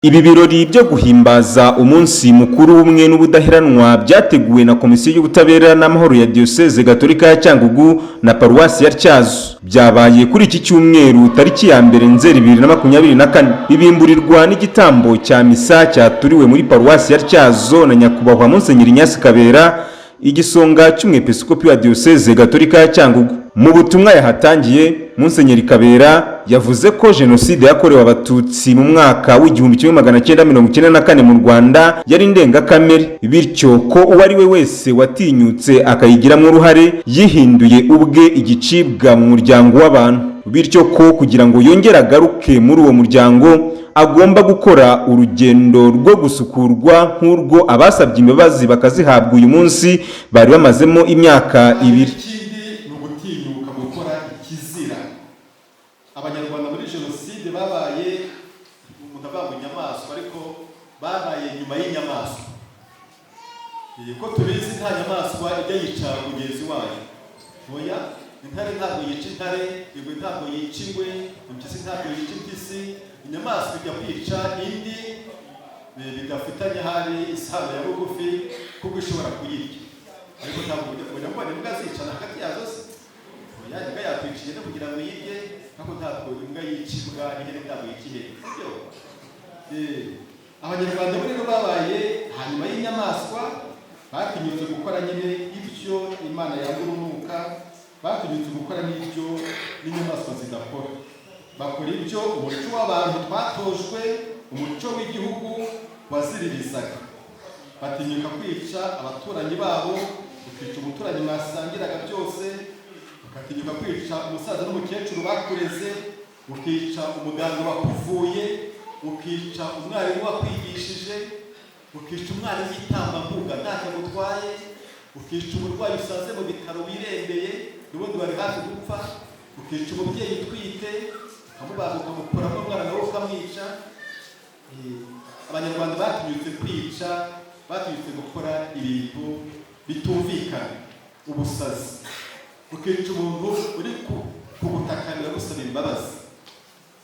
Ibi birori byo guhimbaza umunsi mukuru w'ubumwe n'ubudaheranwa byateguwe na Komisiyo y'Ubutabera n'Amahoro ya Diyoseze Gatolika ya Cyangugu na Paruwasi ya Tyazo. Byabaye kuri iki cyumweru tariki ya 1 Nzeri 2024, bibimburirwa n'igitambo cya misa cyaturiwe muri Paruwasi ya Tyazo na Nyakubahwa Musenyeri Ignace Kabera, igisonga cy'umwepiskopi wa Diyoseze Gatolika ya Cyangugu. Mu butumwa yahatangiye, Musenyeri Kabera yavuze ko jenoside yakorewe abatutsi mu mwaka w'1994 mu Rwanda yari ndengakamere, bityo ko uwo ari we wese watinyutse akayigiramo uruhare yihinduye ubwe igicibwa mu muryango w'abantu, bityo ko kugira ngo yongere agaruke muri uwo muryango agomba gukora urugendo rwo gusukurwa nk'urwo abasabye imbabazi bakazihabwa uyu munsi bari bamazemo imyaka 2. Abanyarwanda muri jenoside babaye mutabago nyamaswa ariko babaye nyuma y'inyamaswa. Ko tubizi nta nyamaswa ijya yica mugenzi wayo. Oya, intare ntabwo yica intare, ingwe ntabwo yica ingwe, impyisi ntabwo yica impyisi. Inyamaswa ijya kwica indi bidafitanye hari isano ya bugufi kuko ishobora kuyirya. Ariko ntabwo imbwa zicana hagati yazo se. Oya, imbwa yakwiciye no kugira ngo yirye, kako ntabwo imbwa yicibwa n'ihene ntabwo yikihe. Abanyarwanda rero babaye hanyuma y'inyamaswa, batinyutse gukora nyine ibyo Imana yagurunuka, batinyutse gukora n'ibyo n'inyamaswa zidakora. Bakora ibyo umuco w'abantu twatojwe, umuco w'igihugu waziririzaga. Batinyuka kwica abaturanyi babo, ukica umuturanyi mwasangiraga byose, ukatinyuka kwica umusaza n'umukecuru bakureze, ukica umuganga wakuvuye, ukica umwarimu wakwigishije, ukica umwana w'igitambambuga ntacyo gutwaye, ukica umurwayi usanze mu bitaro wirembeye n'ubundi bari hafi gupfa, ukica umubyeyi utwite ukamubaga ukamukuramo umwana nawe ukamwica. Abanyarwanda batinyutse kwica, batinyutse gukora ibintu bitumvikana, ubusazi. Ukica umuntu uri kugutakamira gusaba imbabazi,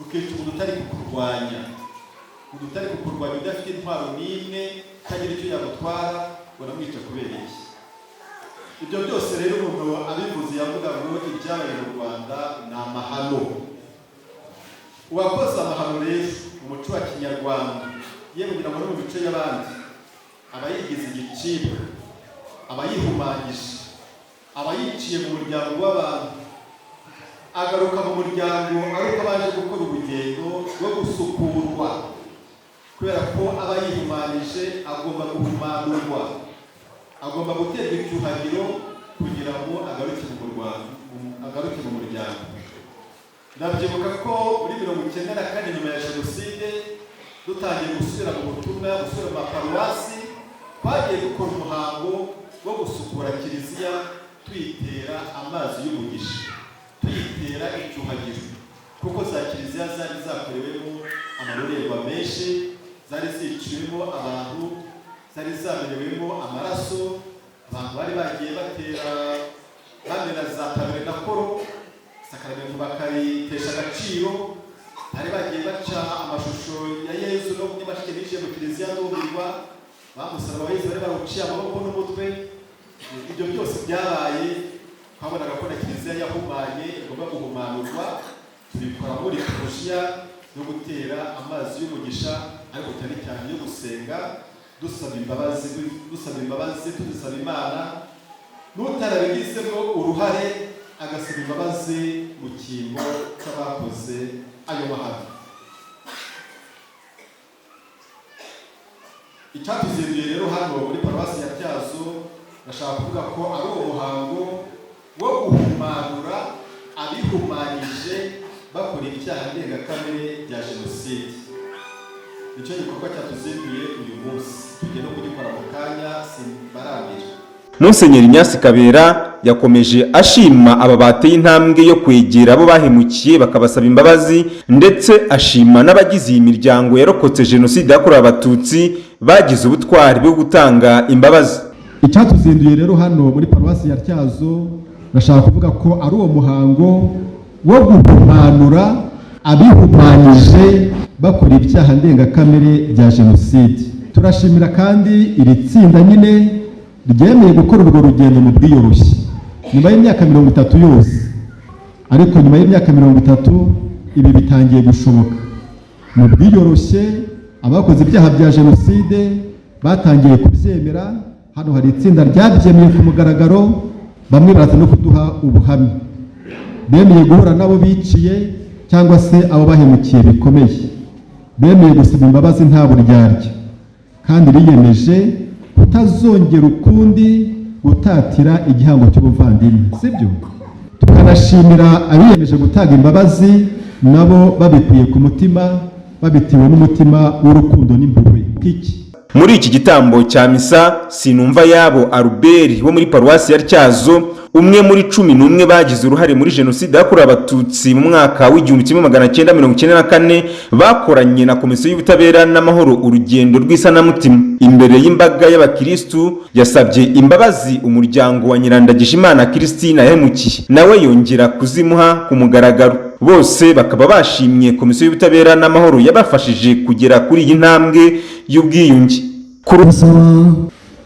ukica umuntu utari kukurwanya, udafite intwaro n'imwe, utagira icyo yagutwara, uramwica kubera iki? Ibyo byose rero umuntu abivuze yavuga ngo ibyabaye mu Rwanda ni amahano. Uwakoze amahano rero umuco wa Kinyarwanda, yewe kugira ngo no mu mico y'abandi, abayigize igicibwa, abayihumanyije, abayiciye mu muryango w'abantu, agaruka mu muryango aruko baje gukora urugendo rwo gusukurwa, kubera ko abayihumanije agomba guhumanurwa, agomba guterwa icyuhagiro kugira ngo agaruke mu muryango. Ndabyibuka ko muri 1994 nyuma ya jenoside dutangiye gusubira mu butumwa, gusubira mu maparuwasi, twagiye gukora umuhango wo gusukura kiliziya, tuyitera amazi y'umugisha, tuyitera icyuhagiro, kuko za kiliziya zari zakorewemo amarorerwa menshi, zari ziciwemo abantu, zari zamenewemo amaraso, abantu bari bagiye batera bamena za tabernakulo, sakaramentu bakaritesha agaciro, bari bagiye baca amashusho ya Yesu no n'imashike bije mu kiliziya n'ubirwa, bamusaraba Yesu bari baruciye amaboko n'umutwe. Ibyo byose byabaye, twabonaga ko na kiliziya yahumanye igomba guhumanurwa. Tubikora muri poroshiya yo gutera amazi y'umugisha, ariko cyane cyane yo gusenga, dusaba imbabazi, tudusaba Imana, n'utarabigizemo uruhare agasaba imbabazi mu cyimbo cy'abakoze ayo mahano. Icyatuzinduye rero hano muri Paruwasi ya Tyazo, nashaka kuvuga ko ari umuhango wo guhumanura abihumanyije bakora ibyaha ndengakamere bya jenoside. Nicyo gikorwa cyatuzinduye uyu munsi, tugiye no kugikora mu kanya simbarambira. Musenyeri Ignace Kabera yakomeje ashima aba bateye intambwe yo kwegera abo bahemukiye bakabasaba imbabazi, ndetse ashima n'abagize iyi miryango yarokotse jenoside yakorewe abatutsi bagize ubutwari bwo gutanga imbabazi. Icyatuzinduye rero hano muri Paruwasi ya Tyazo, nashaka kuvuga ko ari uwo muhango wo guhumanura abihumanyije bakora ibyaha ndengakamere bya jenoside. Turashimira kandi iri tsinda nyine ryemeye gukora urwo rugendo mu bwiyoroshye nyuma y'imyaka 30 yose, ariko nyuma y'imyaka 30 ibi bitangiye gushoboka mu bwiyoroshye. Abakoze ibyaha bya jenoside batangiye kubyemera. Hano hari itsinda ryabyemeye ku mugaragaro, bamwe baraza no kuduha ubuhamya, bemeye guhura nabo biciye cyangwa se abo bahemukiye bikomeye, bemeye gusaba imbabazi nta buryarya, kandi biyemeje kutazongera ukundi gutatira igihango cy'ubuvandimwe, sibyo? Tukanashimira abiyemeje gutanga imbabazi nabo babikuye ku mutima, babitiwe n'umutima w'urukundo n'impuhwe. Muri iki gitambo cya misa, Sinumvayabo Albert wo muri paruwasi ya Tyazo, umwe muri 11 bagize uruhare muri jenoside yakorewe abatutsi mu mwaka w'1994, bakoranye na komisiyo y'ubutabera n'amahoro urugendo rw'isanamutima. Imbere y'imbaga y'abakristu yasabye imbabazi umuryango wa Nyirandagijimana Christine yahemukiye, nawe yongera kuzimuha ku mugaragaro. Bose bakaba bashimye komisiyo y'ubutabera n'amahoro yabafashije kugera kuri iyi ntambwe y'ubwiyunge. Kurusaba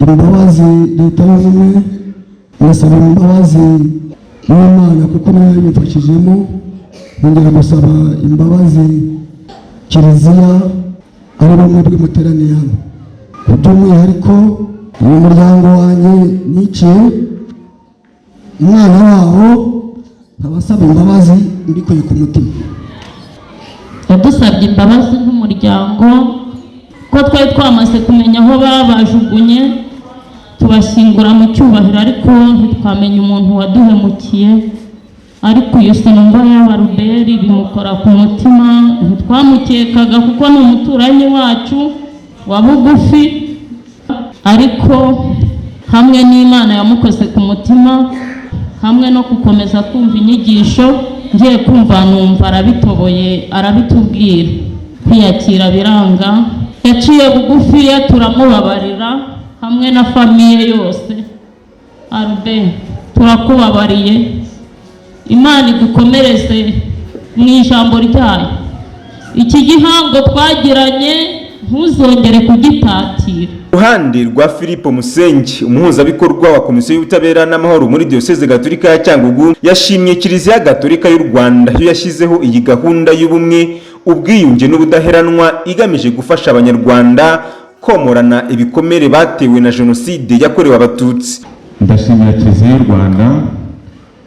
imbabazi leta y'ubumwe, nasaba imbabazi n'Imana kuko nayo yabifashijemo, nongera gusaba imbabazi Kiliziya ari bamwe bw'umuteraniye hano. By'umwihariko uyu muryango wanjye niciye umwana wawo, abasaba imbabazi mbikuye ku mutima. Yadusabye imbabazi nk'umuryango ko twari twamaze kumenya aho babajugunye, tubashyingura mu cyubahiro, ariko ntitwamenye umuntu waduhemukiye. Ariko iyo Sinumvayabo Albert bimukora ku mutima, ntitwamukekaga kuko ni umuturanyi wacu wa bugufi, ariko hamwe n'Imana yamukoze ku mutima, hamwe no gukomeza kumva inyigisho, ngiye kumva numva arabitoboye, arabitubwira. Kwiyakira biranga, yaciye bugufi, turamubabarira hamwe na famiye yose. Albert, turakubabariye, Imana igukomereze mu ijambo ryayo. Iki gihango twagiranye ntuzongere kugitatira. Ruhande rwa Philippe Musengi, umuhuzabikorwa wa komisiyo y'ubutabera n'amahoro muri Diocese Gatolika ya Cyangugu, yashimye Kiliziya Gatolika y'u Rwanda yo yashyizeho iyi gahunda y'ubumwe, ubwiyunge n'ubudaheranwa igamije gufasha abanyarwanda komorana ibikomere batewe na jenoside yakorewe abatutsi. Ndashimira Kiliziya y'u Rwanda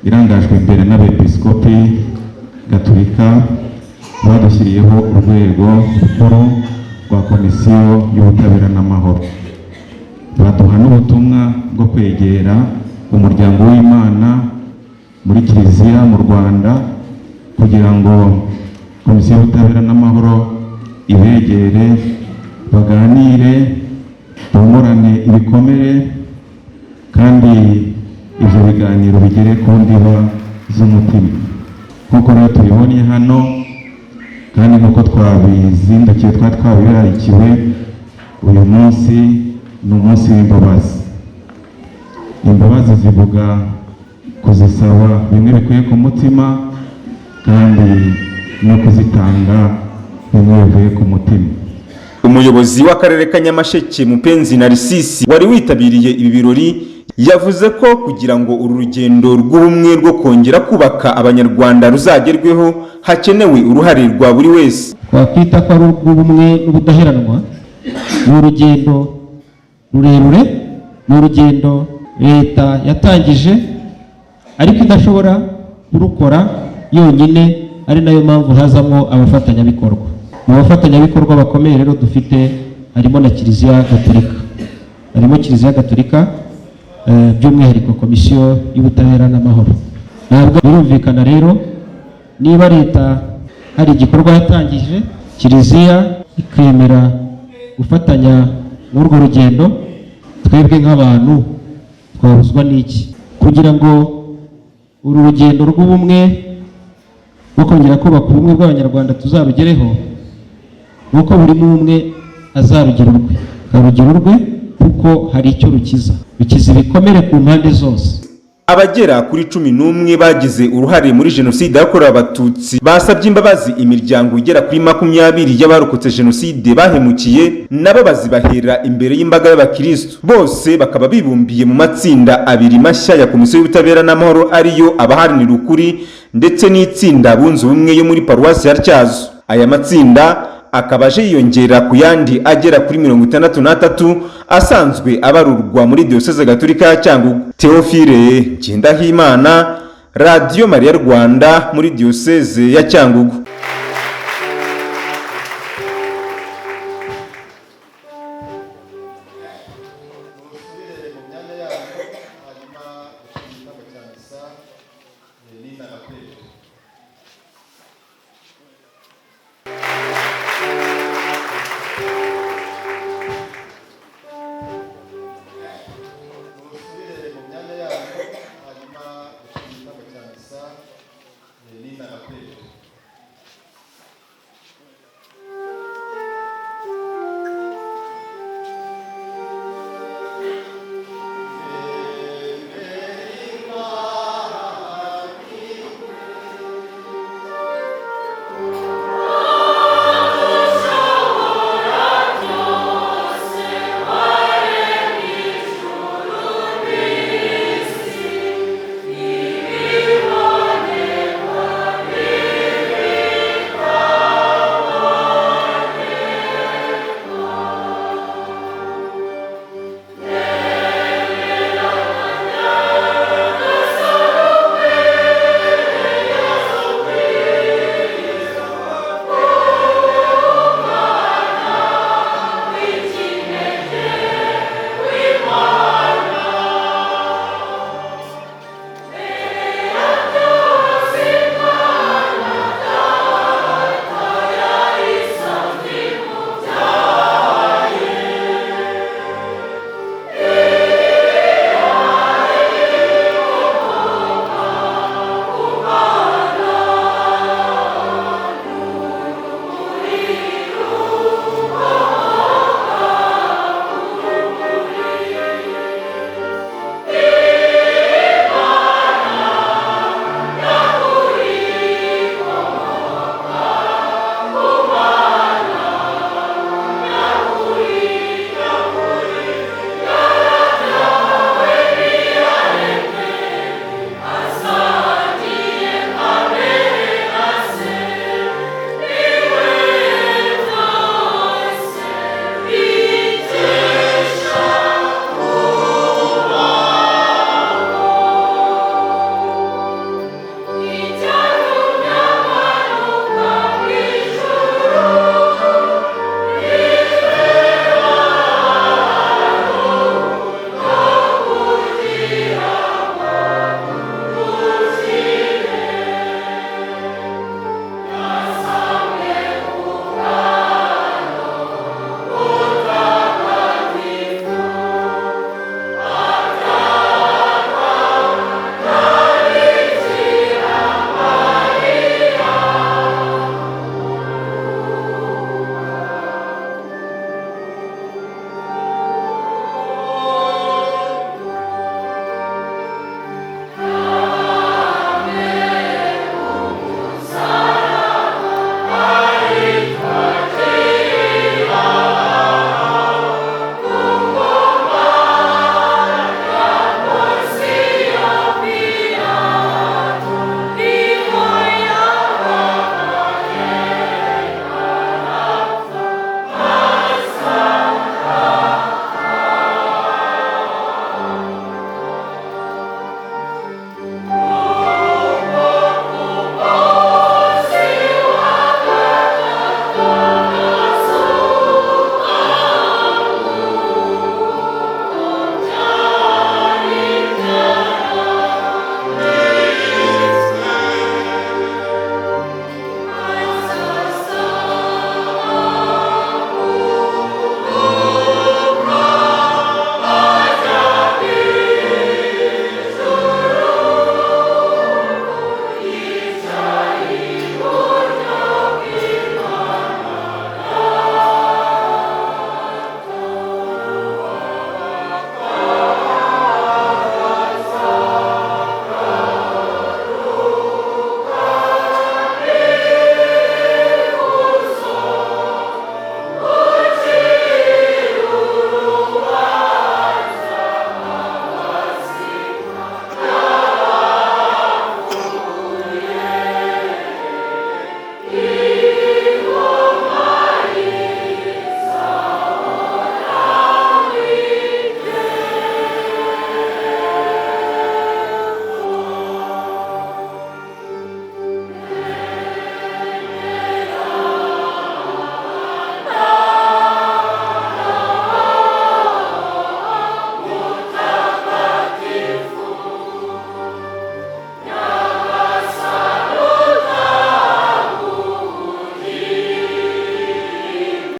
irangajwe imbere n'abepiskopi Gatolika badushyiriyeho urwego rukuru rwa komisiyo y'ubutabera n'amahoro, baduha n'ubutumwa bwo kwegera umuryango w'Imana muri Kiliziya mu Rwanda kugira ngo komisiyo y'ubutabera n'amahoro ibegere, baganire, bomorane ibikomere, kandi ibyo biganiro bigere ku ndiba z'umutima. Nk'uko rero tubibonye hano kandi nk'uko twabizindukiye, twabirarikiwe, uyu munsi ni umunsi w'imbabazi. Imbabazi zivuga kuzisaba bimwe bikuye ku mutima, kandi no kuzitanga bimwe bivuye ku mutima. Umuyobozi w'akarere ka Nyamasheke Mupenzi Narcisse wari witabiriye ibi birori yavuze ko kugira ngo uru rugendo rw'ubumwe rwo kongera kubaka abanyarwanda ruzagerweho hakenewe uruhare rwa buri wese. Twakwita ko ari ubumwe n'ubudaheranwa. Ni urugendo rurerure, ni urugendo leta yatangije ariko idashobora kurukora yonyine, ari nayo mpamvu hazamo abafatanyabikorwa. Mu bafatanyabikorwa bakomeye rero dufite harimo na Kiliziya Gatolika, harimo Kiliziya Gatolika, by'umwihariko komisiyo y'ubutabera n'amahoro. Ntabwo birumvikana rero niba leta hari igikorwa yatangije, Kiliziya ikemera gufatanya muri urwo rugendo, twebwe nk'abantu twabuzwa n'iki? Kugira ngo uru rugendo rw'ubumwe rwo kongera kubaka ubumwe bw'abanyarwanda tuzarugereho, nuko buri umwe azarugira urwe, kuko hari icyo rukiza ibikomere ku mpande zose. abagera kuri 11 bagize uruhare muri jenoside yakorewe abatutsi basabye imbabazi imiryango igera kuri 20 y'abarokotse jenoside bahemukiye nabo bazibahera imbere y'imbaga y'abakristo. Bose bakaba bibumbiye mu matsinda abiri mashya ya komisiyo y'ubutabera n'amahoro, ariyo abaharanira ukuri ndetse n'itsinda bunze ubumwe yo muri paruwasi ya Tyazo. Aya matsinda akaba aje yiyongera ku yandi agera kuri 63 asanzwe abarurwa muri Diocese Gatolika ya Cyangugu. Theophile Ngendahimana, Radio Maria Rwanda muri Diocese ya Cyangugu.